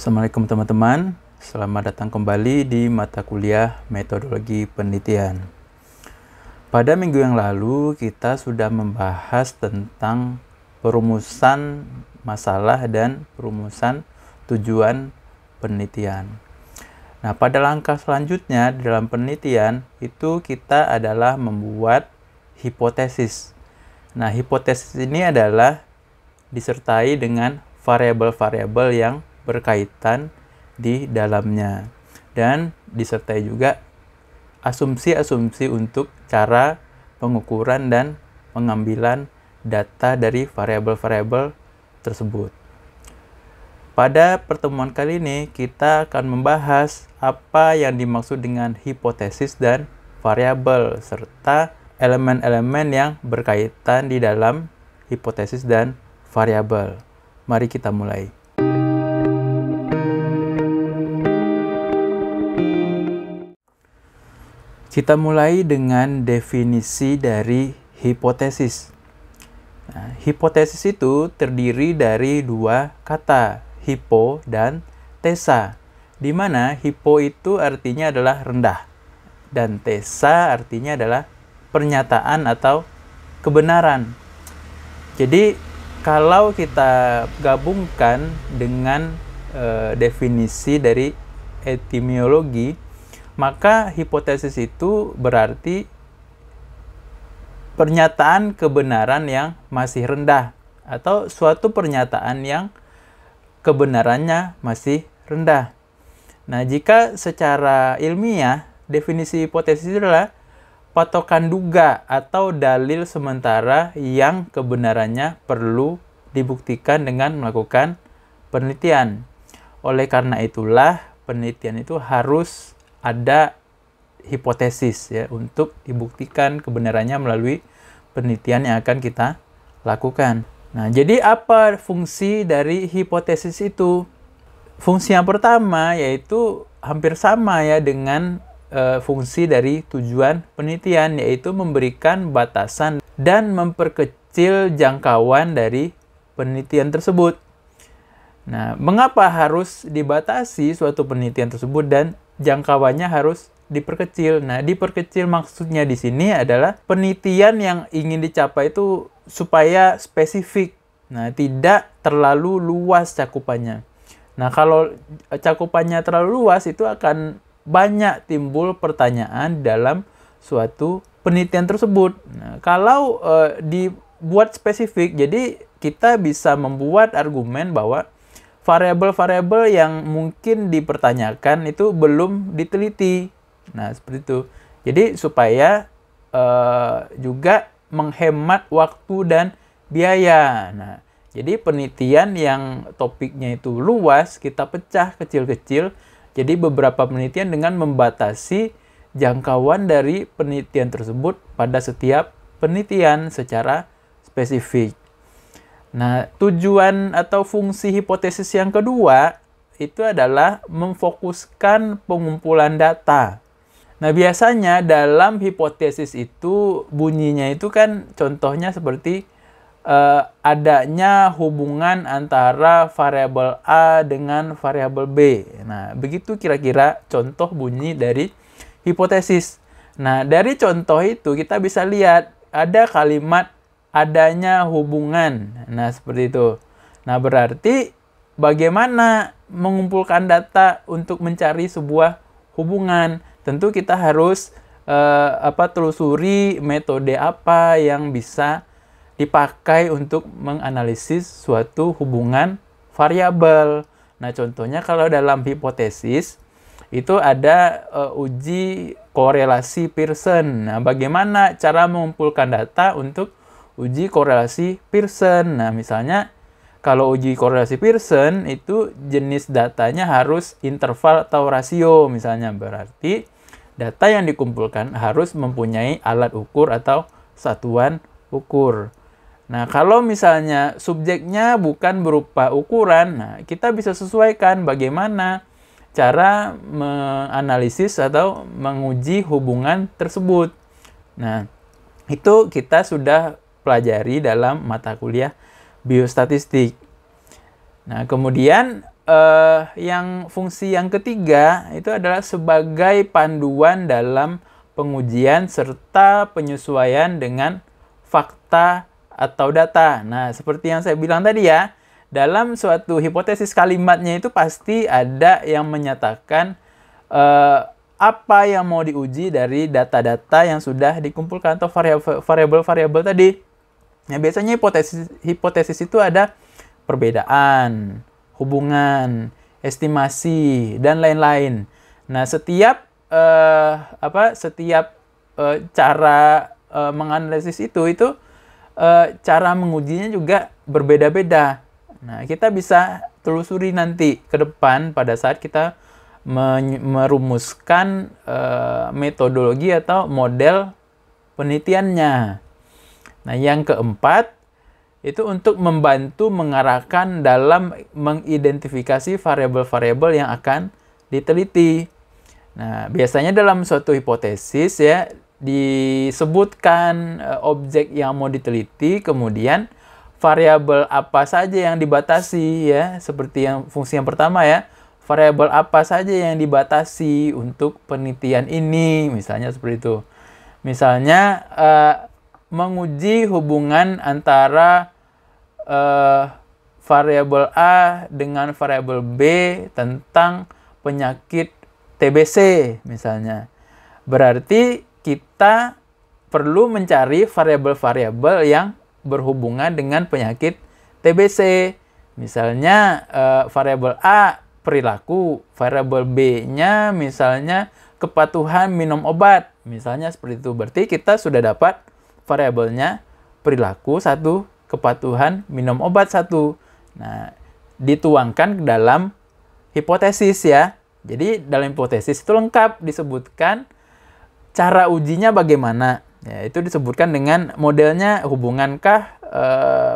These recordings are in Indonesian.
Assalamualaikum teman-teman, selamat datang kembali di mata kuliah Metodologi Penelitian. Pada minggu yang lalu kita sudah membahas tentang perumusan masalah dan perumusan tujuan penelitian. Nah, pada langkah selanjutnya dalam penelitian itu kita adalah membuat hipotesis. Nah, hipotesis ini adalah disertai dengan variabel-variabel yang berkaitan di dalamnya dan disertai juga asumsi-asumsi untuk cara pengukuran dan pengambilan data dari variabel-variabel tersebut. Pada pertemuan kali ini kita akan membahas apa yang dimaksud dengan hipotesis dan variabel serta elemen-elemen yang berkaitan di dalam hipotesis dan variabel. Mari kita mulai. Kita mulai dengan definisi dari hipotesis. Nah, hipotesis itu terdiri dari dua kata, hipo dan tesa, di mana hipo itu artinya adalah rendah dan tesa artinya adalah pernyataan atau kebenaran. Jadi kalau kita gabungkan dengan definisi dari etimologi, maka hipotesis itu berarti pernyataan kebenaran yang masih rendah atau suatu pernyataan yang kebenarannya masih rendah. Nah, jika secara ilmiah definisi hipotesis adalah patokan duga atau dalil sementara yang kebenarannya perlu dibuktikan dengan melakukan penelitian. Oleh karena itulah penelitian itu harus ada hipotesis ya untuk dibuktikan kebenarannya melalui penelitian yang akan kita lakukan. Nah, jadi apa fungsi dari hipotesis itu? Fungsi yang pertama yaitu hampir sama ya dengan fungsi dari tujuan penelitian, yaitu memberikan batasan dan memperkecil jangkauan dari penelitian tersebut. Nah, mengapa harus dibatasi suatu penelitian tersebut dan jangkauannya harus diperkecil? Nah, diperkecil maksudnya di sini adalah penelitian yang ingin dicapai itu supaya spesifik. Nah, tidak terlalu luas cakupannya. Nah, kalau cakupannya terlalu luas itu akan banyak timbul pertanyaan dalam suatu penelitian tersebut. Nah, kalau dibuat spesifik, jadi kita bisa membuat argumen bahwa variabel-variabel yang mungkin dipertanyakan itu belum diteliti. Nah, seperti itu. Jadi supaya juga menghemat waktu dan biaya. Nah, jadi penelitian yang topiknya itu luas, kita pecah kecil-kecil. Jadi beberapa penelitian dengan membatasi jangkauan dari penelitian tersebut pada setiap penelitian secara spesifik. Nah, tujuan atau fungsi hipotesis yang kedua itu adalah memfokuskan pengumpulan data. Nah, biasanya dalam hipotesis itu bunyinya itu kan contohnya seperti adanya hubungan antara variabel A dengan variabel B. Nah, begitu kira-kira contoh bunyi dari hipotesis. Nah, dari contoh itu kita bisa lihat ada kalimat adanya hubungan. Nah, seperti itu. Nah, berarti bagaimana mengumpulkan data untuk mencari sebuah hubungan? Tentu kita harus telusuri metode apa yang bisa dipakai untuk menganalisis suatu hubungan variabel. Nah, contohnya kalau dalam hipotesis itu ada uji korelasi Pearson. Nah, bagaimana cara mengumpulkan data untuk uji korelasi Pearson? Nah, misalnya kalau uji korelasi Pearson itu jenis datanya harus interval atau rasio misalnya. Berarti data yang dikumpulkan harus mempunyai alat ukur atau satuan ukur. Nah, kalau misalnya subjeknya bukan berupa ukuran, nah kita bisa sesuaikan bagaimana cara menganalisis atau menguji hubungan tersebut. Nah, itu kita sudah pelajari dalam mata kuliah biostatistik. Nah, kemudian yang fungsi yang ketiga itu adalah sebagai panduan dalam pengujian serta penyesuaian dengan fakta atau data. Nah, seperti yang saya bilang tadi ya, dalam suatu hipotesis kalimatnya itu pasti ada yang menyatakan apa yang mau diuji dari data-data yang sudah dikumpulkan atau variabel-variabel tadi. Nah, biasanya hipotesis itu ada perbedaan, hubungan, estimasi, dan lain-lain. Nah, setiap cara menganalisis itu cara mengujinya juga berbeda-beda. Nah, kita bisa telusuri nanti ke depan pada saat kita merumuskan metodologi atau model penelitiannya. Nah, yang keempat itu untuk membantu mengarahkan dalam mengidentifikasi variabel-variabel yang akan diteliti. Nah, biasanya dalam suatu hipotesis ya disebutkan objek yang mau diteliti, kemudian variabel apa saja yang dibatasi ya, seperti yang fungsi yang pertama ya. Variabel apa saja yang dibatasi untuk penelitian ini, misalnya seperti itu. Misalnya menguji hubungan antara variabel A dengan variabel B tentang penyakit TBC misalnya. Berarti kita perlu mencari variabel-variabel yang berhubungan dengan penyakit TBC. Misalnya variabel A perilaku, variabel B-nya misalnya kepatuhan minum obat. Misalnya seperti itu. Berarti kita sudah dapat variabelnya perilaku 1, kepatuhan minum obat 1. Nah, dituangkan ke dalam hipotesis ya. Jadi dalam hipotesis itu lengkap disebutkan cara ujinya bagaimana. Ya, itu disebutkan dengan modelnya hubungankah,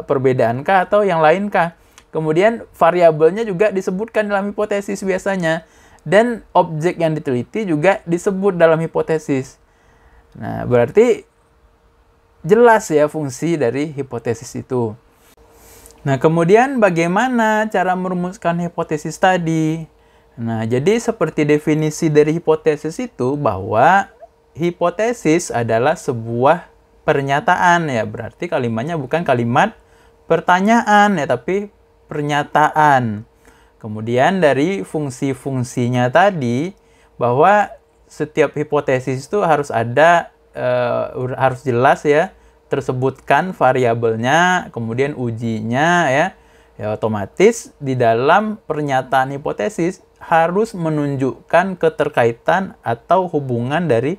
perbedaankah, atau yang lainkah. Kemudian variabelnya juga disebutkan dalam hipotesis biasanya. Dan objek yang diteliti juga disebut dalam hipotesis. Nah, berarti jelas ya fungsi dari hipotesis itu. Nah, kemudian bagaimana cara merumuskan hipotesis tadi? Nah, jadi seperti definisi dari hipotesis itu bahwa hipotesis adalah sebuah pernyataan ya. Berarti kalimatnya bukan kalimat pertanyaan ya, tapi pernyataan. Kemudian dari fungsi-fungsinya tadi bahwa setiap hipotesis itu harus ada harus jelas ya, tersebutkan variabelnya, kemudian ujinya ya. Ya otomatis di dalam pernyataan hipotesis harus menunjukkan keterkaitan atau hubungan dari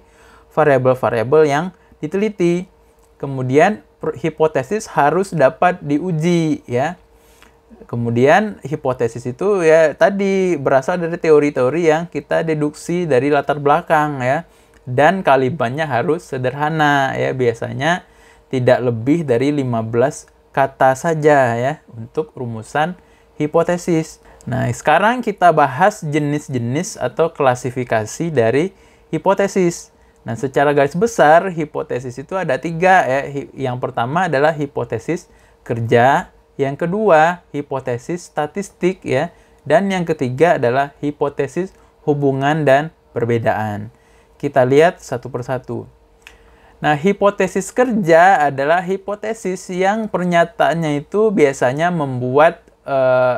variabel-variabel yang diteliti. Kemudian hipotesis harus dapat diuji ya. Kemudian hipotesis itu ya tadi berasal dari teori-teori yang kita deduksi dari latar belakang ya. Dan kalimatnya harus sederhana ya, biasanya tidak lebih dari 15 kata saja ya untuk rumusan hipotesis. Nah, sekarang kita bahas jenis-jenis atau klasifikasi dari hipotesis. Nah, secara garis besar hipotesis itu ada 3 ya. Yang pertama adalah hipotesis kerja, yang kedua hipotesis statistik ya, dan yang ketiga adalah hipotesis hubungan dan perbedaan. Kita lihat satu persatu. Nah, hipotesis kerja adalah hipotesis yang pernyataannya itu biasanya membuat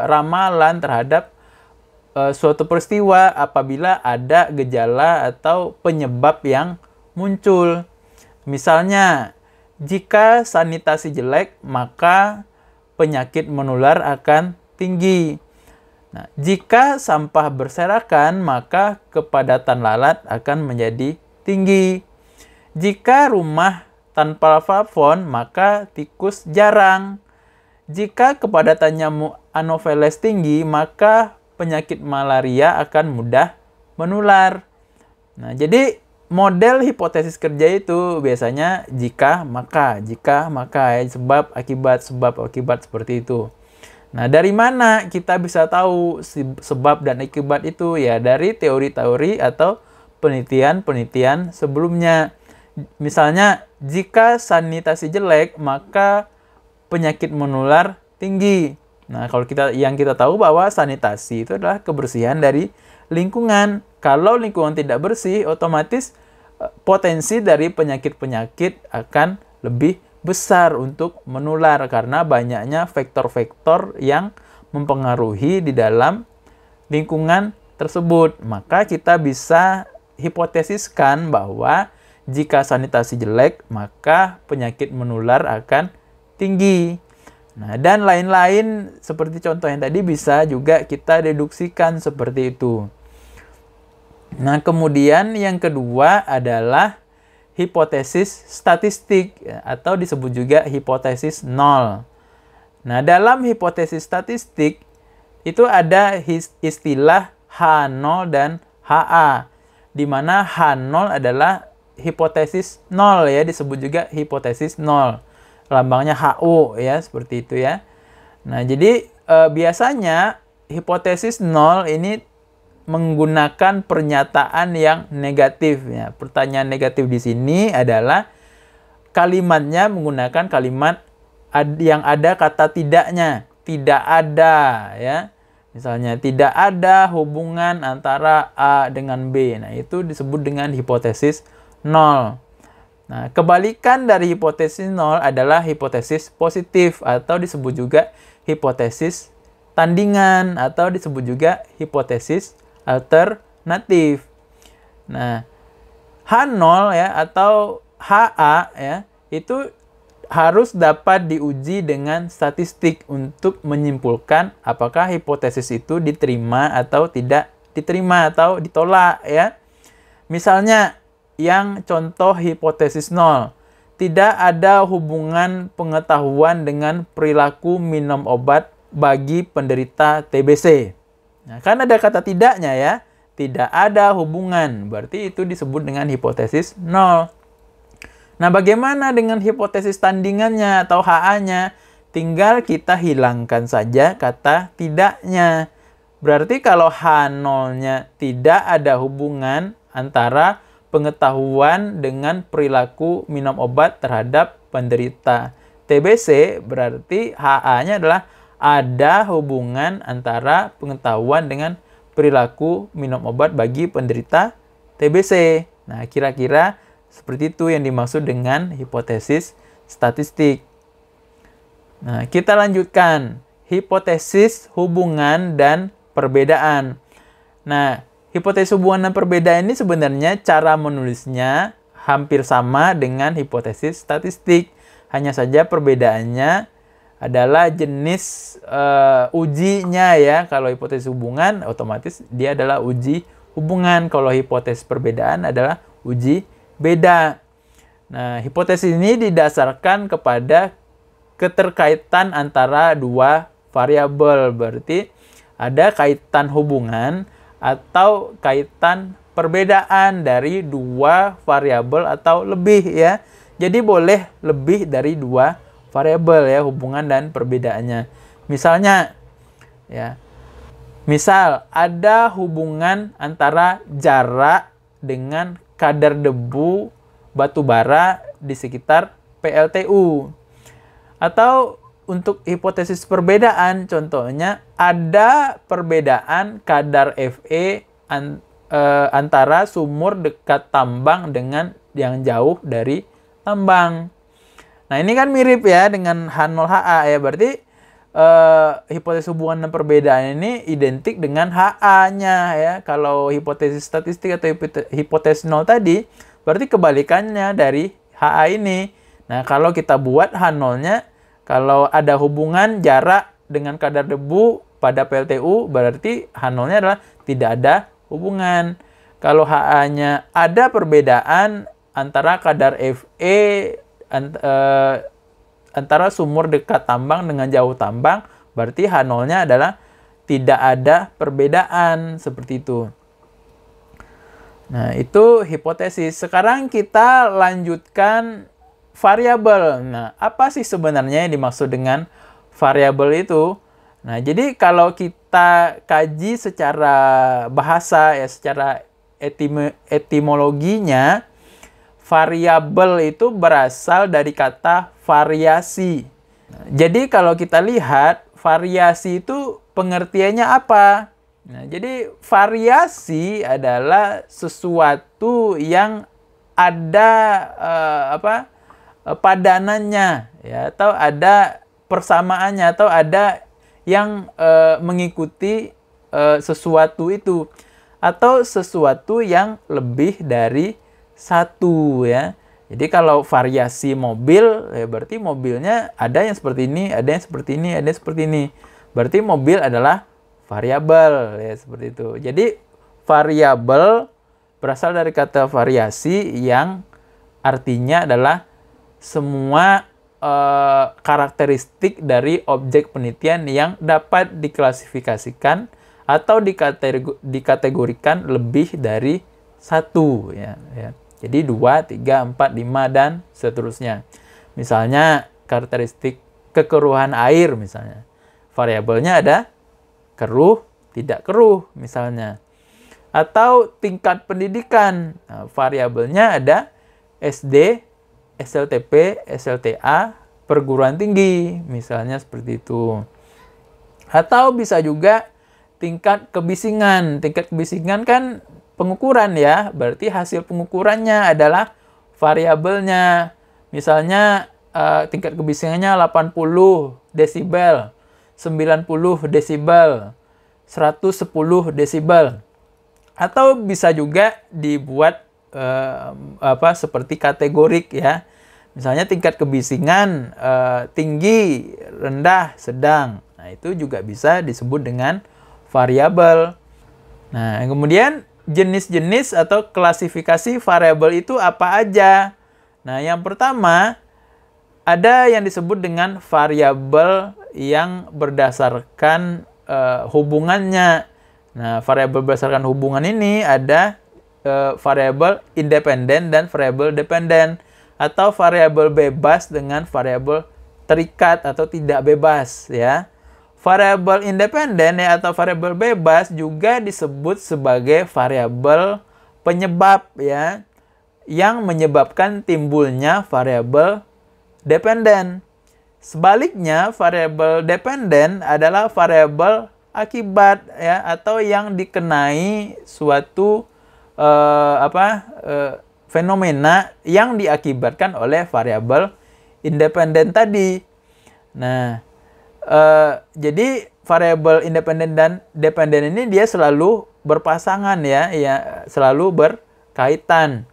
ramalan terhadap suatu peristiwa apabila ada gejala atau penyebab yang muncul. Misalnya, jika sanitasi jelek, maka penyakit menular akan tinggi. Nah, jika sampah berserakan, maka kepadatan lalat akan menjadi tinggi. Jika rumah tanpa plafon, maka tikus jarang. Jika kepadatan nyamuk Anopheles tinggi, maka penyakit malaria akan mudah menular. Nah, jadi model hipotesis kerja itu biasanya jika maka ya, sebab akibat seperti itu. Nah, dari mana kita bisa tahu sebab dan akibat itu? Ya, dari teori-teori atau penelitian-penelitian sebelumnya. Misalnya, jika sanitasi jelek, maka penyakit menular tinggi. Nah, kalau yang kita tahu bahwa sanitasi itu adalah kebersihan dari lingkungan. Kalau lingkungan tidak bersih, otomatis potensi dari penyakit-penyakit akan lebih besar untuk menular karena banyaknya faktor-faktor yang mempengaruhi di dalam lingkungan tersebut. Maka kita bisa hipotesiskan bahwa jika sanitasi jelek, maka penyakit menular akan tinggi. Nah, dan lain-lain seperti contoh yang tadi bisa juga kita deduksikan seperti itu. Nah, kemudian yang kedua adalah hipotesis statistik atau disebut juga hipotesis nol. Nah, dalam hipotesis statistik itu ada istilah H0 dan HA, di mana H0 adalah hipotesis nol ya, disebut juga hipotesis nol. Lambangnya HO ya, seperti itu ya. Nah, jadi biasanya hipotesis nol ini menggunakan pernyataan yang negatif ya. Pertanyaan negatif di sini adalah kalimatnya menggunakan kalimat yang ada kata tidaknya. Tidak ada ya. Misalnya tidak ada hubungan antara A dengan B. Nah, itu disebut dengan hipotesis nol. Nah, kebalikan dari hipotesis nol adalah hipotesis positif atau disebut juga hipotesis tandingan atau disebut juga hipotesis alternatif. Nah, H0 ya atau HA ya itu harus dapat diuji dengan statistik untuk menyimpulkan apakah hipotesis itu diterima atau tidak diterima atau ditolak ya. Misalnya yang contoh hipotesis nol, tidak ada hubungan pengetahuan dengan perilaku minum obat bagi penderita TBC. Nah, kan ada kata tidaknya ya, tidak ada hubungan, berarti itu disebut dengan hipotesis nol. Nah, bagaimana dengan hipotesis tandingannya atau HA-nya? Tinggal kita hilangkan saja kata tidaknya. Berarti kalau H0-nya tidak ada hubungan antara pengetahuan dengan perilaku minum obat terhadap penderita TBC, berarti HA-nya adalah ada hubungan antara pengetahuan dengan perilaku minum obat bagi penderita TBC. Nah, kira-kira seperti itu yang dimaksud dengan hipotesis statistik. Nah, kita lanjutkan. Hipotesis hubungan dan perbedaan. Nah, hipotesis hubungan dan perbedaan ini sebenarnya cara menulisnya hampir sama dengan hipotesis statistik. Hanya saja perbedaannya adalah jenis ujinya ya. Kalau hipotesis hubungan otomatis dia adalah uji hubungan. Kalau hipotesis perbedaan adalah uji beda. Nah, hipotesis ini didasarkan kepada keterkaitan antara dua variabel. Berarti ada kaitan hubungan atau kaitan perbedaan dari dua variabel atau lebih ya. Jadi boleh lebih dari dua variabel ya hubungan dan perbedaannya. Misalnya ya. Misal ada hubungan antara jarak dengan kadar debu batu bara di sekitar PLTU. Atau untuk hipotesis perbedaan contohnya ada perbedaan kadar Fe antara sumur dekat tambang dengan yang jauh dari tambang. Nah, ini kan mirip ya dengan H0HA ya. Berarti hipotesis hubungan dan perbedaan ini identik dengan HA-nya ya. Kalau hipotesis statistik atau hipotesis nol tadi, berarti kebalikannya dari HA ini. Nah, kalau kita buat H0-nya, kalau ada hubungan jarak dengan kadar debu pada PLTU, berarti H0-nya adalah tidak ada hubungan. Kalau HA-nya ada perbedaan antara kadar Fe antara sumur dekat tambang dengan jauh tambang, berarti H0-nya adalah tidak ada perbedaan seperti itu. Nah, itu hipotesis. Sekarang kita lanjutkan variabel. Nah, apa sih sebenarnya yang dimaksud dengan variabel itu? Nah, jadi kalau kita kaji secara bahasa ya, secara etimologinya, variabel itu berasal dari kata variasi. Jadi kalau kita lihat variasi itu pengertiannya apa? Nah, jadi variasi adalah sesuatu yang ada padanannya, ya, atau ada persamaannya, atau ada yang mengikuti sesuatu itu, atau sesuatu yang lebih dari satu, ya. Jadi kalau variasi mobil, ya berarti mobilnya ada yang seperti ini, ada yang seperti ini, ada yang seperti ini. Berarti mobil adalah variabel, ya, seperti itu. Jadi variabel berasal dari kata variasi yang artinya adalah semua karakteristik dari objek penelitian yang dapat diklasifikasikan atau dikategorikan lebih dari satu, ya. Jadi 2, 3, 4, 5, dan seterusnya. Misalnya karakteristik kekeruhan air misalnya. Variabelnya ada keruh, tidak keruh misalnya. Atau tingkat pendidikan. Nah, variabelnya ada SD, SLTP, SLTA, perguruan tinggi, misalnya seperti itu. Atau bisa juga tingkat kebisingan. Tingkat kebisingan kan pengukuran, ya, berarti hasil pengukurannya adalah variabelnya. Misalnya tingkat kebisingannya 80 desibel, 90 desibel, 110 desibel. Atau bisa juga dibuat seperti kategorik, ya. Misalnya tingkat kebisingan tinggi, rendah, sedang. Nah, itu juga bisa disebut dengan variabel. Nah, kemudian jenis-jenis atau klasifikasi variabel itu apa aja? Nah, yang pertama ada yang disebut dengan variabel yang berdasarkan hubungannya. Nah, variabel berdasarkan hubungan ini ada variabel independen dan variabel dependen, atau variabel bebas dengan variabel terikat atau tidak bebas, ya. Variabel independen, ya, atau variabel bebas juga disebut sebagai variabel penyebab, ya, yang menyebabkan timbulnya variabel dependen. Sebaliknya, variabel dependen adalah variabel akibat, ya, atau yang dikenai suatu fenomena yang diakibatkan oleh variabel independen tadi. Nah, jadi variabel independen dan dependen ini dia selalu berpasangan, ya, selalu berkaitan.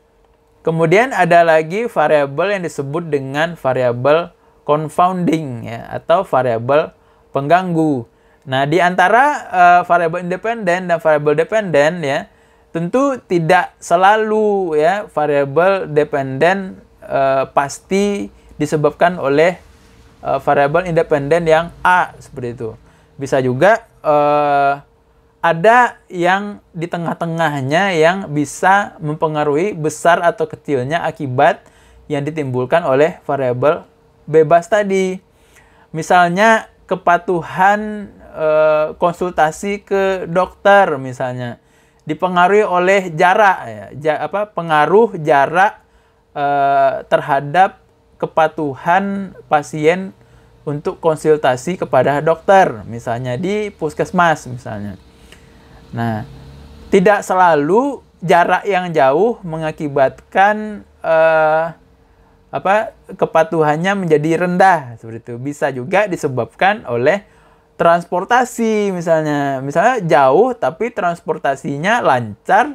Kemudian ada lagi variabel yang disebut dengan variabel confounding, ya, atau variabel pengganggu. Nah, di antara variabel independen dan variabel dependen, ya, tentu tidak selalu, ya, variabel dependen pasti disebabkan oleh variabel independen yang A, seperti itu. Bisa juga ada yang di tengah-tengahnya yang bisa mempengaruhi besar atau kecilnya akibat yang ditimbulkan oleh variabel bebas tadi. Misalnya kepatuhan konsultasi ke dokter misalnya dipengaruhi oleh jarak, ya, pengaruh jarak terhadap kepatuhan pasien untuk konsultasi kepada dokter, misalnya di puskesmas misalnya. Nah, tidak selalu jarak yang jauh mengakibatkan kepatuhannya menjadi rendah, seperti itu. Bisa juga disebabkan oleh transportasi misalnya. Misalnya jauh tapi transportasinya lancar,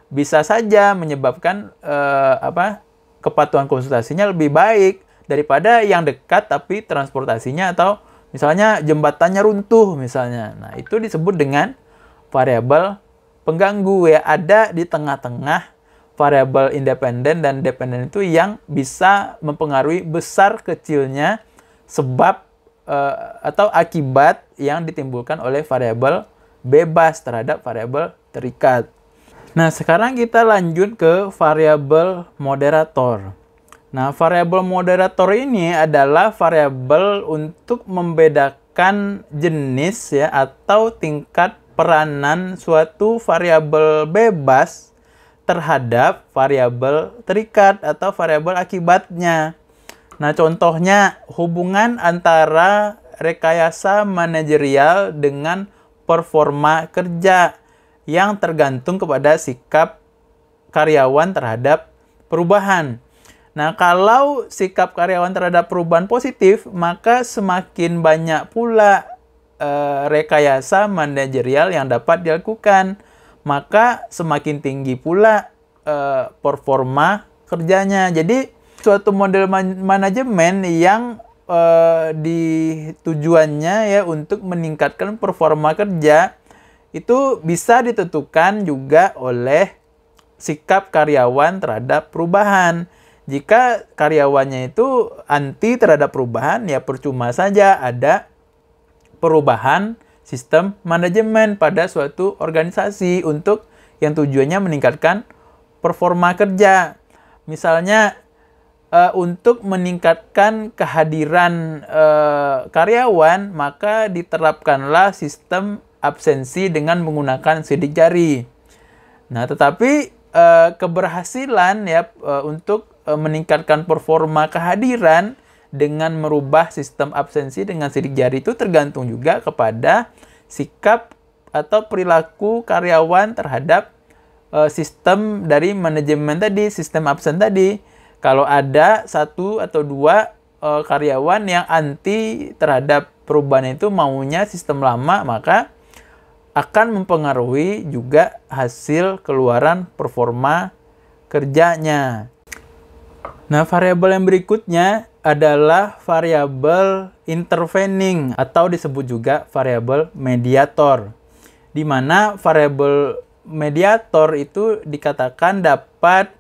bisa saja menyebabkan kepatuhan konsultasinya lebih baik daripada yang dekat tapi transportasinya atau misalnya jembatannya runtuh misalnya. Nah, itu disebut dengan variabel pengganggu, ya. Ada di tengah-tengah variabel independen dan dependen itu yang bisa mempengaruhi besar kecilnya sebab atau akibat yang ditimbulkan oleh variabel bebas terhadap variabel terikat. Nah, sekarang kita lanjut ke variabel moderator. Nah, variabel moderator ini adalah variabel untuk membedakan jenis, ya, atau tingkat peranan suatu variabel bebas terhadap variabel terikat atau variabel akibatnya. Nah, contohnya hubungan antara rekayasa manajerial dengan performa kerja yang tergantung kepada sikap karyawan terhadap perubahan. Nah, kalau sikap karyawan terhadap perubahan positif, maka semakin banyak pula rekayasa manajerial yang dapat dilakukan. Maka semakin tinggi pula performa kerjanya. Jadi, suatu model manajemen yang tujuannya ya untuk meningkatkan performa kerja itu bisa ditentukan juga oleh sikap karyawan terhadap perubahan. Jika karyawannya itu anti terhadap perubahan, ya percuma saja ada perubahan sistem manajemen pada suatu organisasi untuk yang tujuannya meningkatkan performa kerja. Misalnya, untuk meningkatkan kehadiran karyawan, maka diterapkanlah sistem absensi dengan menggunakan sidik jari. Nah, tetapi keberhasilan ya untuk meningkatkan performa kehadiran dengan merubah sistem absensi dengan sidik jari itu tergantung juga kepada sikap atau perilaku karyawan terhadap sistem dari manajemen tadi, sistem absen tadi. Kalau ada satu atau dua karyawan yang anti terhadap perubahan itu, maunya sistem lama, maka akan mempengaruhi juga hasil keluaran performa kerjanya. Nah, variabel yang berikutnya adalah variabel intervening atau disebut juga variabel mediator. Di mana variabel mediator itu dikatakan dapat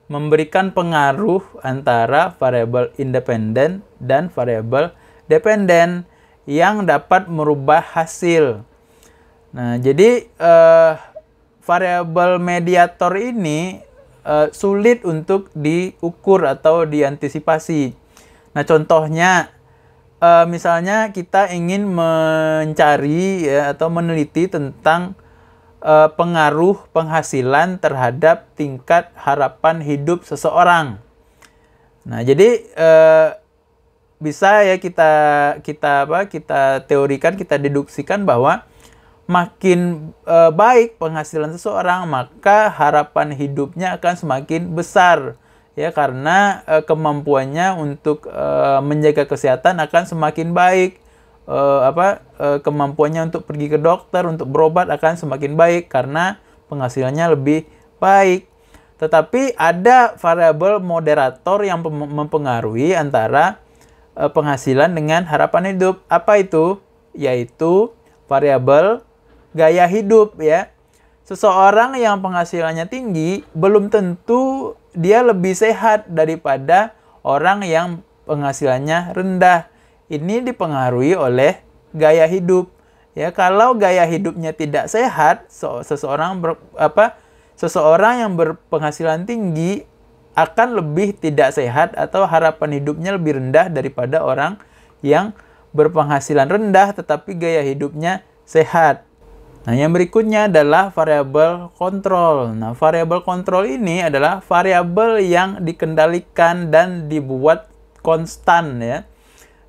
memberikan pengaruh antara variabel independen dan variabel dependen yang dapat merubah hasil. Nah, jadi variabel mediator ini sulit untuk diukur atau diantisipasi. Nah, contohnya, misalnya kita ingin mencari ya, atau meneliti tentang pengaruh penghasilan terhadap tingkat harapan hidup seseorang. Nah, jadi bisa ya kita teorikan, kita deduksikan bahwa makin baik penghasilan seseorang, maka harapan hidupnya akan semakin besar ya, karena kemampuannya untuk menjaga kesehatan akan semakin baik. Kemampuannya untuk pergi ke dokter, untuk berobat akan semakin baik karena penghasilannya lebih baik. Tetapi ada variabel moderator yang mempengaruhi antara penghasilan dengan harapan hidup. Apa itu? Yaitu variabel gaya hidup ya. Seseorang yang penghasilannya tinggi belum tentu dia lebih sehat daripada orang yang penghasilannya rendah. Ini dipengaruhi oleh gaya hidup. Ya, kalau gaya hidupnya tidak sehat, seseorang yang berpenghasilan tinggi akan lebih tidak sehat atau harapan hidupnya lebih rendah daripada orang yang berpenghasilan rendah tetapi gaya hidupnya sehat. Nah, yang berikutnya adalah variabel kontrol. Nah, variabel kontrol ini adalah variabel yang dikendalikan dan dibuat konstan ya,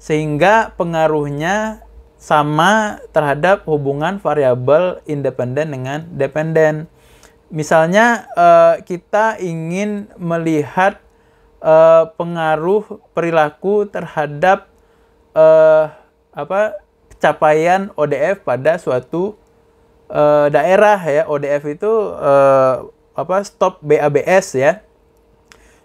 sehingga pengaruhnya sama terhadap hubungan variabel independen dengan dependen. Misalnya kita ingin melihat pengaruh perilaku terhadap capaian ODF pada suatu daerah ya. ODF itu stop BABS ya.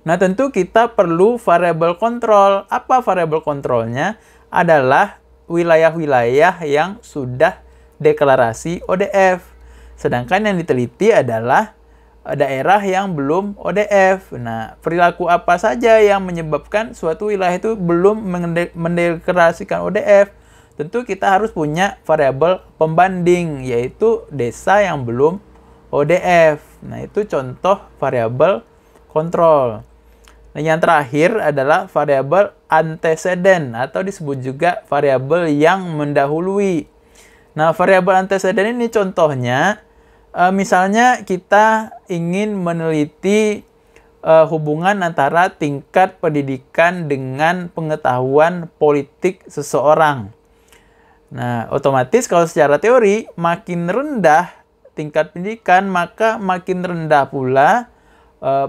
Nah, tentu kita perlu variabel kontrol. Apa variabel kontrolnya? Adalah wilayah-wilayah yang sudah deklarasi ODF. Sedangkan yang diteliti adalah daerah yang belum ODF. Nah, perilaku apa saja yang menyebabkan suatu wilayah itu belum mendeklarasikan ODF? Tentu kita harus punya variabel pembanding, yaitu desa yang belum ODF. Nah, itu contoh variabel kontrol. Nah, yang terakhir adalah variabel anteseden atau disebut juga variabel yang mendahului. Nah, variabel anteseden ini contohnya, misalnya kita ingin meneliti hubungan antara tingkat pendidikan dengan pengetahuan politik seseorang. Nah, otomatis kalau secara teori makin rendah tingkat pendidikan, maka makin rendah pula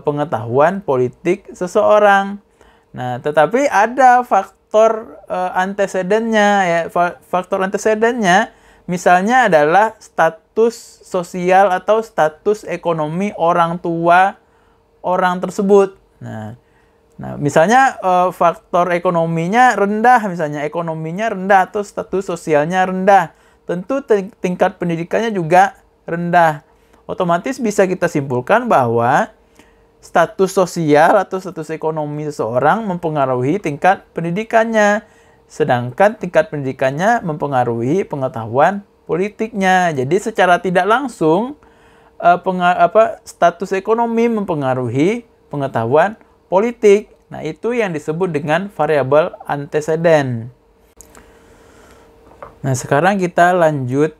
pengetahuan politik seseorang. Nah, tetapi ada faktor antecedennya ya. Faktor antecedennya misalnya adalah status sosial atau status ekonomi orang tua orang tersebut. Nah, misalnya faktor ekonominya rendah, misalnya ekonominya rendah atau status sosialnya rendah, tentu tingkat pendidikannya juga rendah. Otomatis bisa kita simpulkan bahwa status sosial atau status ekonomi seseorang mempengaruhi tingkat pendidikannya, sedangkan tingkat pendidikannya mempengaruhi pengetahuan politiknya. Jadi secara tidak langsung status ekonomi mempengaruhi pengetahuan politik. Nah, itu yang disebut dengan variabel antecedent. Nah, sekarang kita lanjut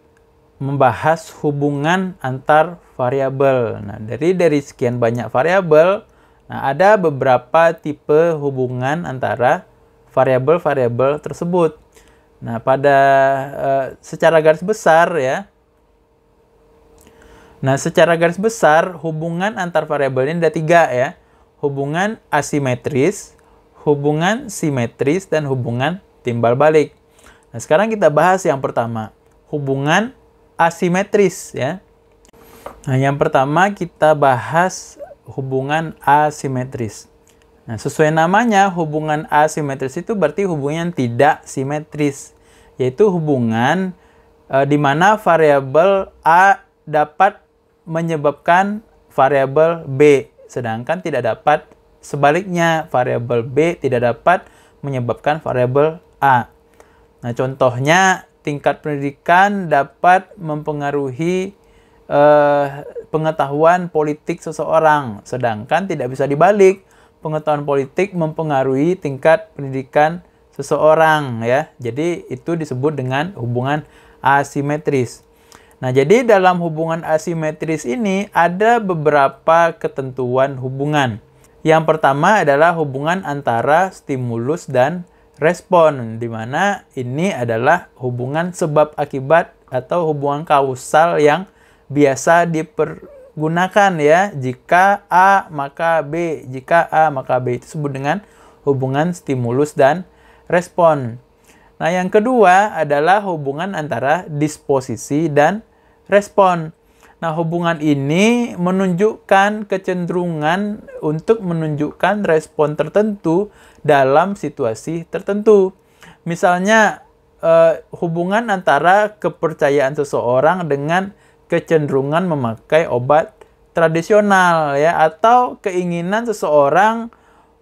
membahas hubungan antar variabel. Nah, dari sekian banyak variabel, ada beberapa tipe hubungan antara variabel-variabel tersebut. Nah, secara garis besar ya. Nah, secara garis besar hubungan antar variabel ini ada 3 ya. Hubungan asimetris, hubungan simetris, dan hubungan timbal balik. Nah, sekarang kita bahas yang pertama, hubungan asimetris ya. Nah, yang pertama kita bahas hubungan asimetris. Nah, sesuai namanya, hubungan asimetris itu berarti hubungan tidak simetris, yaitu hubungan di mana variabel A dapat menyebabkan variabel B, sedangkan tidak dapat sebaliknya, variabel B tidak dapat menyebabkan variabel A. Nah, contohnya tingkat pendidikan dapat mempengaruhi pengetahuan politik seseorang, sedangkan tidak bisa dibalik, pengetahuan politik mempengaruhi tingkat pendidikan seseorang ya. Jadi itu disebut dengan hubungan asimetris. Nah, jadi dalam hubungan asimetris ini ada beberapa ketentuan hubungan. Yang pertama adalah hubungan antara stimulus dan respon, di mana ini adalah hubungan sebab akibat atau hubungan kausal yang biasa dipergunakan ya. Jika A maka B, jika A maka B, itu disebut dengan hubungan stimulus dan respon. Nah, yang kedua adalah hubungan antara disposisi dan respon. Nah, hubungan ini menunjukkan kecenderungan untuk menunjukkan respon tertentu dalam situasi tertentu. Misalnya, hubungan antara kepercayaan seseorang dengan kecenderungan memakai obat tradisional ya, atau keinginan seseorang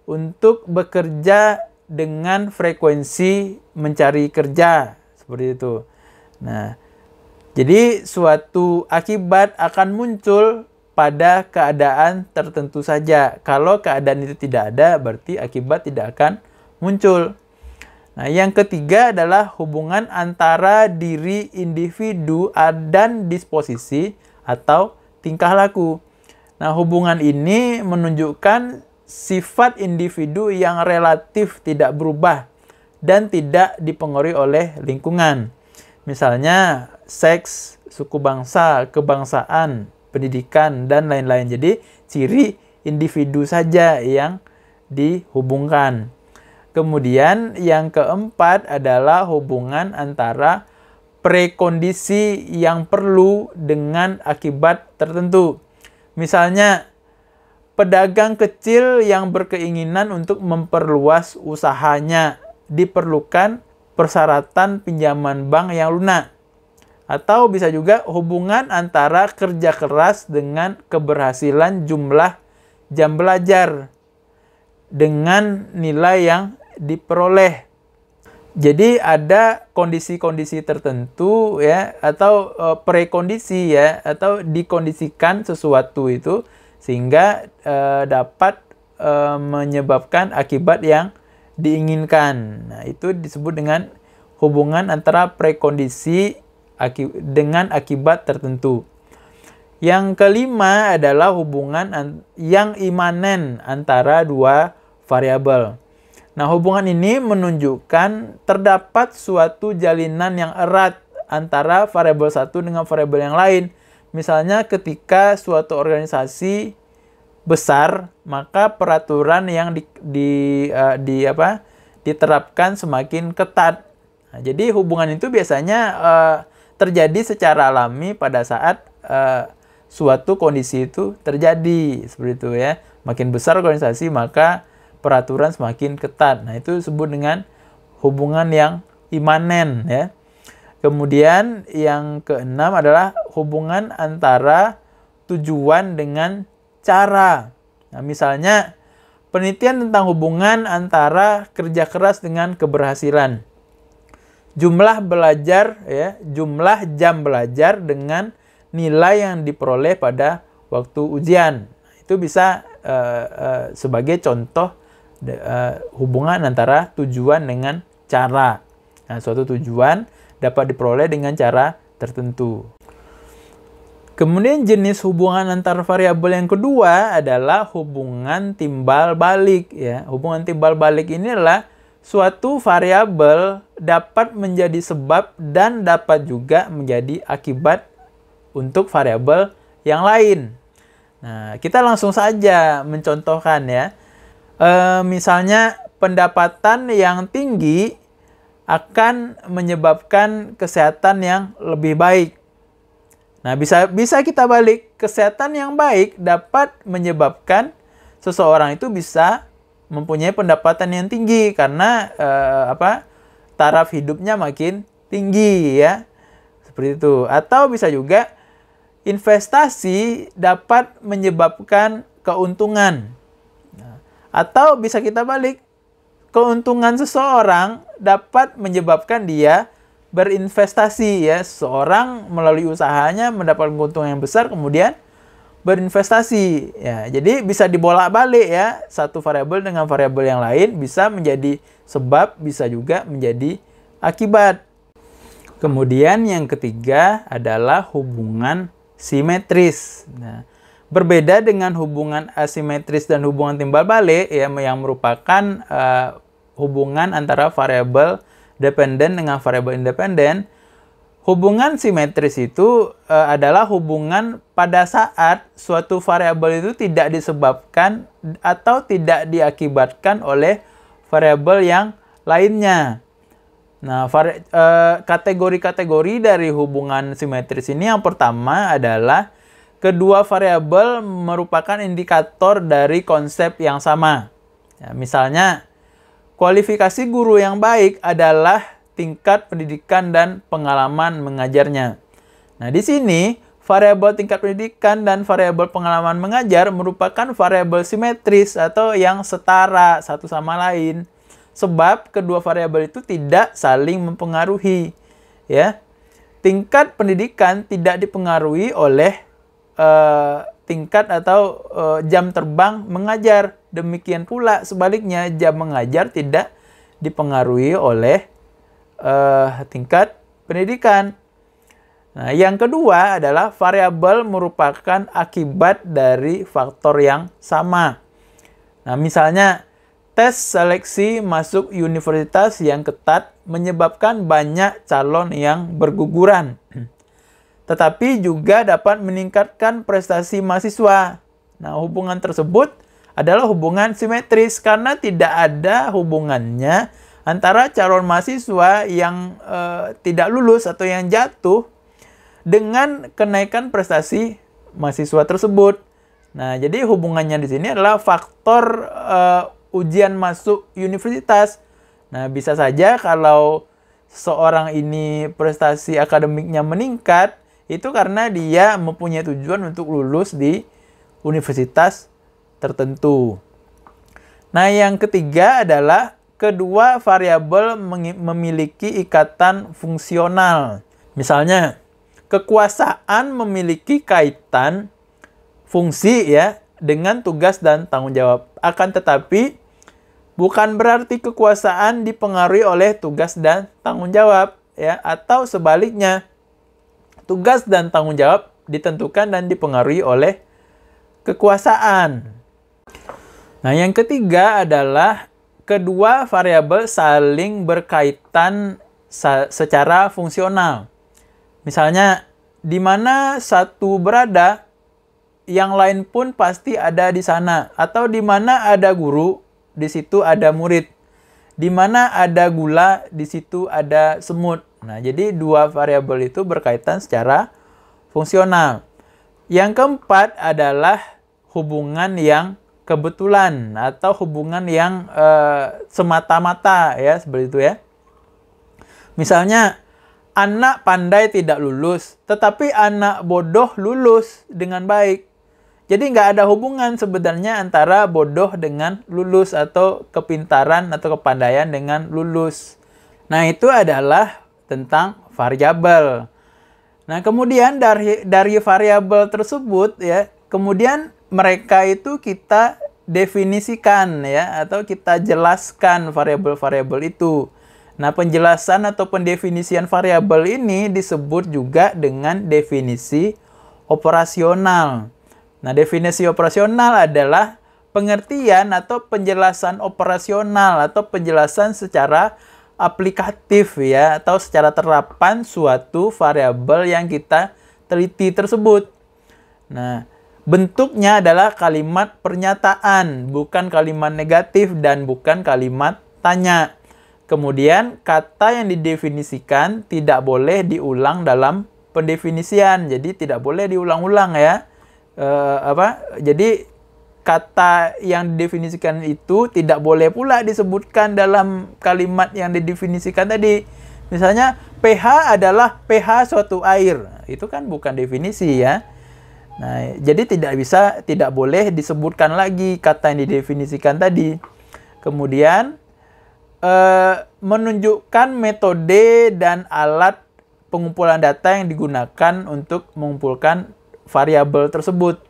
untuk bekerja dengan frekuensi mencari kerja, seperti itu. Nah, jadi suatu akibat akan muncul pada keadaan tertentu saja. Kalau keadaan itu tidak ada, berarti akibat tidak akan muncul. Nah, yang ketiga adalah hubungan antara diri individu dan disposisi atau tingkah laku. Nah, hubungan ini menunjukkan sifat individu yang relatif tidak berubah dan tidak dipengaruhi oleh lingkungan. Misalnya, seks, suku bangsa, kebangsaan, pendidikan, dan lain-lain. Jadi, ciri individu saja yang dihubungkan. Kemudian yang keempat adalah hubungan antara prekondisi yang perlu dengan akibat tertentu. Misalnya, pedagang kecil yang berkeinginan untuk memperluas usahanya, diperlukan persyaratan pinjaman bank yang lunak. Atau bisa juga hubungan antara kerja keras dengan keberhasilan jumlah jam belajar dengan nilai yang diperoleh. Jadi ada kondisi-kondisi tertentu ya, atau prekondisi ya, atau dikondisikan sesuatu itu sehingga dapat menyebabkan akibat yang diinginkan. Nah, itu disebut dengan hubungan antara prekondisi dengan akibat tertentu. Yang kelima adalah hubungan yang imanen antara dua variabel. Nah, hubungan ini menunjukkan terdapat suatu jalinan yang erat antara variabel satu dengan variabel yang lain. Misalnya ketika suatu organisasi besar, maka peraturan yang diterapkan semakin ketat. Nah, jadi hubungan itu biasanya terjadi secara alami pada saat suatu kondisi itu terjadi, seperti itu ya. Makin besar organisasi, maka peraturan semakin ketat. Nah, itu disebut dengan hubungan yang imanen ya. Kemudian yang keenam adalah hubungan antara tujuan dengan cara. Nah, misalnya penelitian tentang hubungan antara kerja keras dengan keberhasilan. Jumlah belajar ya, jumlah jam belajar dengan nilai yang diperoleh pada waktu ujian. Itu bisa sebagai contoh hubungan antara tujuan dengan cara. Nah, suatu tujuan dapat diperoleh dengan cara tertentu. Kemudian jenis hubungan antar variabel yang kedua adalah hubungan timbal balik ya. Hubungan timbal balik ini adalah suatu variabel dapat menjadi sebab dan dapat juga menjadi akibat untuk variabel yang lain. Nah, kita langsung saja mencontohkan ya. Misalnya pendapatan yang tinggi akan menyebabkan kesehatan yang lebih baik. Nah, bisa kita balik, kesehatan yang baik dapat menyebabkan seseorang itu bisa mempunyai pendapatan yang tinggi karena taraf hidupnya makin tinggi ya. Seperti itu. Atau bisa juga investasi dapat menyebabkan keuntungan. Atau bisa kita balik, keuntungan seseorang dapat menyebabkan dia berinvestasi ya. Seseorang melalui usahanya mendapatkan keuntungan yang besar kemudian berinvestasi ya. Jadi bisa dibolak-balik ya, satu variabel dengan variabel yang lain bisa menjadi sebab, bisa juga menjadi akibat. Kemudian yang ketiga adalah hubungan simetris. Nah, berbeda dengan hubungan asimetris dan hubungan timbal balik ya, yang merupakan hubungan antara variabel dependen dengan variabel independen. Hubungan simetris itu adalah hubungan pada saat suatu variabel itu tidak disebabkan atau tidak diakibatkan oleh variabel yang lainnya. Nah, kategori-kategori dari hubungan simetris ini yang pertama adalah kedua variabel merupakan indikator dari konsep yang sama. Ya, misalnya, kualifikasi guru yang baik adalah tingkat pendidikan dan pengalaman mengajarnya. Nah, di sini variabel tingkat pendidikan dan variabel pengalaman mengajar merupakan variabel simetris atau yang setara satu sama lain. Sebab kedua variabel itu tidak saling mempengaruhi. Ya. Tingkat pendidikan tidak dipengaruhi oleh tingkat atau jam terbang mengajar. Demikian pula sebaliknya, jam mengajar tidak dipengaruhi oleh tingkat pendidikan. Nah, yang kedua adalah variabel merupakan akibat dari faktor yang sama. Nah, misalnya tes seleksi masuk universitas yang ketat menyebabkan banyak calon yang berguguran. Tetapi juga dapat meningkatkan prestasi mahasiswa. Nah, hubungan tersebut adalah hubungan simetris karena tidak ada hubungannya antara calon mahasiswa yang tidak lulus atau yang jatuh dengan kenaikan prestasi mahasiswa tersebut. Nah, jadi hubungannya di sini adalah faktor ujian masuk universitas. Nah, bisa saja kalau seorang ini prestasi akademiknya meningkat, itu karena dia mempunyai tujuan untuk lulus di universitas tertentu. Nah, yang ketiga adalah kedua variabel memiliki ikatan fungsional. Misalnya, kekuasaan memiliki kaitan fungsi ya dengan tugas dan tanggung jawab. Akan tetapi, bukan berarti kekuasaan dipengaruhi oleh tugas dan tanggung jawab ya, atau sebaliknya. Tugas dan tanggung jawab ditentukan dan dipengaruhi oleh kekuasaan. Nah, yang ketiga adalah kedua variabel saling berkaitan secara fungsional. Misalnya, di mana satu berada, yang lain pun pasti ada di sana. Atau di mana ada guru, di situ ada murid. Di mana ada gula, di situ ada semut. Nah, jadi dua variabel itu berkaitan secara fungsional. Yang keempat adalah hubungan yang kebetulan atau hubungan yang semata-mata, ya, seperti itu ya. Misalnya, anak pandai tidak lulus, tetapi anak bodoh lulus dengan baik. Jadi nggak ada hubungan sebenarnya antara bodoh dengan lulus atau kepintaran atau kepandaian dengan lulus. Nah, itu adalah tentang variabel. Nah, kemudian dari variabel tersebut ya, kemudian mereka itu kita definisikan ya, atau kita jelaskan variabel-variabel itu. Nah, penjelasan atau pendefinisian variabel ini disebut juga dengan definisi operasional. Nah, definisi operasional adalah pengertian atau penjelasan operasional atau penjelasan secara aplikatif ya, atau secara terapan suatu variabel yang kita teliti tersebut. Nah, bentuknya adalah kalimat pernyataan, bukan kalimat negatif dan bukan kalimat tanya. Kemudian kata yang didefinisikan tidak boleh diulang dalam pendefinisian. Jadi tidak boleh diulang-ulang ya. Jadi kata yang didefinisikan itu tidak boleh pula disebutkan dalam kalimat yang didefinisikan tadi. Misalnya pH adalah pH suatu air. Itu kan bukan definisi ya. Nah, jadi tidak boleh disebutkan lagi kata yang didefinisikan tadi. Kemudian menunjukkan metode dan alat pengumpulan data yang digunakan untuk mengumpulkan variabel tersebut.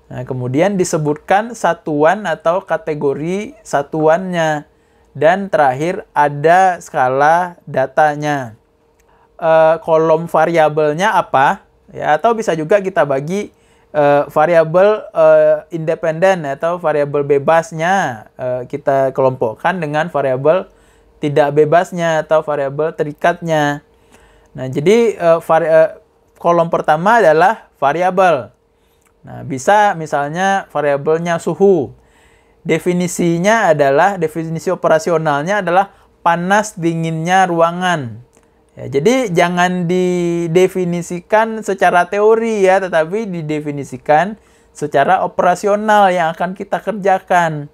Nah, kemudian disebutkan satuan atau kategori satuannya. Dan terakhir ada skala datanya. Kolom variabelnya apa? Ya, atau bisa juga kita bagi variabel independen atau variabel bebasnya kita kelompokkan dengan variabel tidak bebasnya atau variabel terikatnya. Nah, jadi kolom pertama adalah variabel. Nah, bisa misalnya variabelnya suhu. Definisinya adalah, definisi operasionalnya adalah panas dinginnya ruangan. Ya, jadi jangan didefinisikan secara teori ya, tetapi didefinisikan secara operasional yang akan kita kerjakan.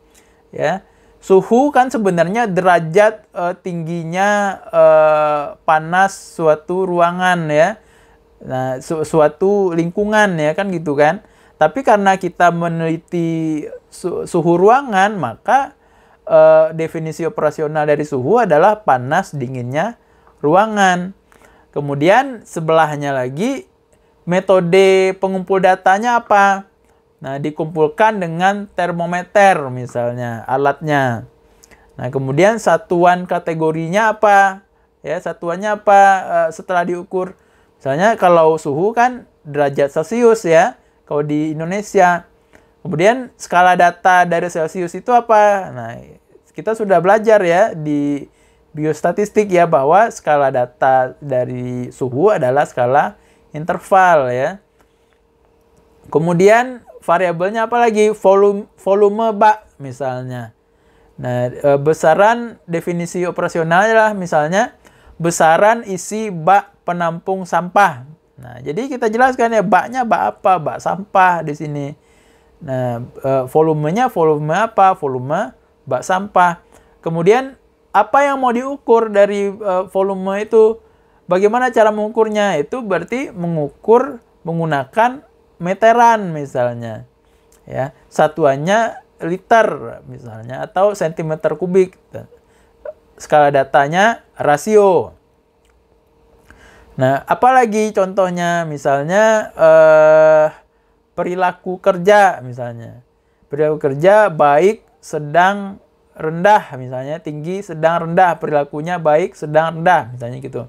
Ya, suhu kan sebenarnya derajat tingginya panas suatu ruangan ya. Nah, suatu lingkungan ya kan gitu kan. Tapi karena kita meneliti suhu ruangan, maka definisi operasional dari suhu adalah panas dinginnya ruangan. Kemudian sebelahnya lagi metode pengumpul datanya apa? Nah, dikumpulkan dengan termometer misalnya alatnya. Nah, kemudian satuan kategorinya apa? Ya, satuannya apa setelah diukur? Misalnya kalau suhu kan derajat Celcius ya, kalau di Indonesia. Kemudian skala data dari Celcius itu apa? Nah, kita sudah belajar ya di biostatistik ya, bahwa skala data dari suhu adalah skala interval ya. Kemudian variabelnya apa lagi? Volume bak misalnya. Nah, besaran definisi operasionalnya lah misalnya besaran isi bak penampung sampah. Nah, jadi kita jelaskan ya baknya bak apa? Bak sampah di sini. Nah, volumenya volume apa? Volume bak sampah. Kemudian apa yang mau diukur dari volume itu? Bagaimana cara mengukurnya? Itu berarti mengukur menggunakan meteran misalnya. Ya, satuannya liter misalnya atau sentimeter kubik. Skala datanya rasio. Nah, apalagi contohnya misalnya perilaku kerja misalnya. Perilaku kerja baik, sedang, rendah misalnya, tinggi, sedang, rendah, perilakunya baik, sedang, rendah misalnya gitu.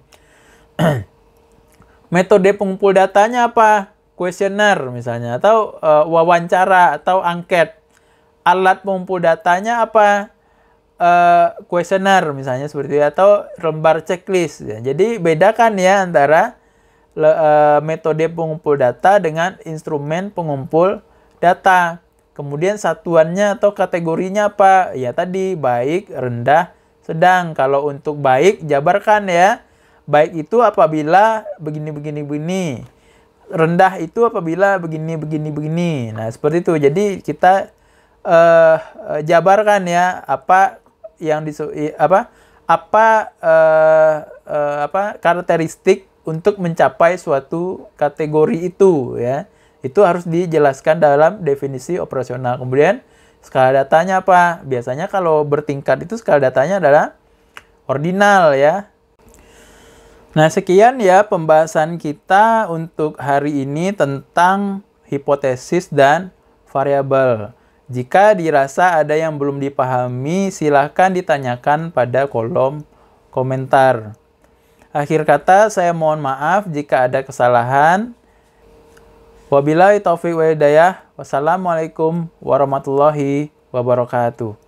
Metode pengumpul datanya apa? Kuesioner misalnya, atau wawancara atau angket. Alat pengumpul datanya apa? kuesioner misalnya seperti itu, atau lembar checklist ya. Jadi bedakan ya antara metode pengumpul data dengan instrumen pengumpul data. Kemudian satuannya atau kategorinya apa? Ya tadi baik, rendah, sedang. Kalau untuk baik jabarkan ya. Baik itu apabila begini. Rendah itu apabila begini. Nah, seperti itu. Jadi kita jabarkan ya apa yang karakteristik untuk mencapai suatu kategori itu ya. Itu harus dijelaskan dalam definisi operasional. Kemudian skala datanya apa? Biasanya kalau bertingkat itu skala datanya adalah ordinal ya. Nah, sekian ya pembahasan kita untuk hari ini tentang hipotesis dan variabel. Jika dirasa ada yang belum dipahami, silahkan ditanyakan pada kolom komentar. Akhir kata, saya mohon maaf jika ada kesalahan. Wabillahi taufiq wa hidayah. Wassalamualaikum warahmatullahi wabarakatuh.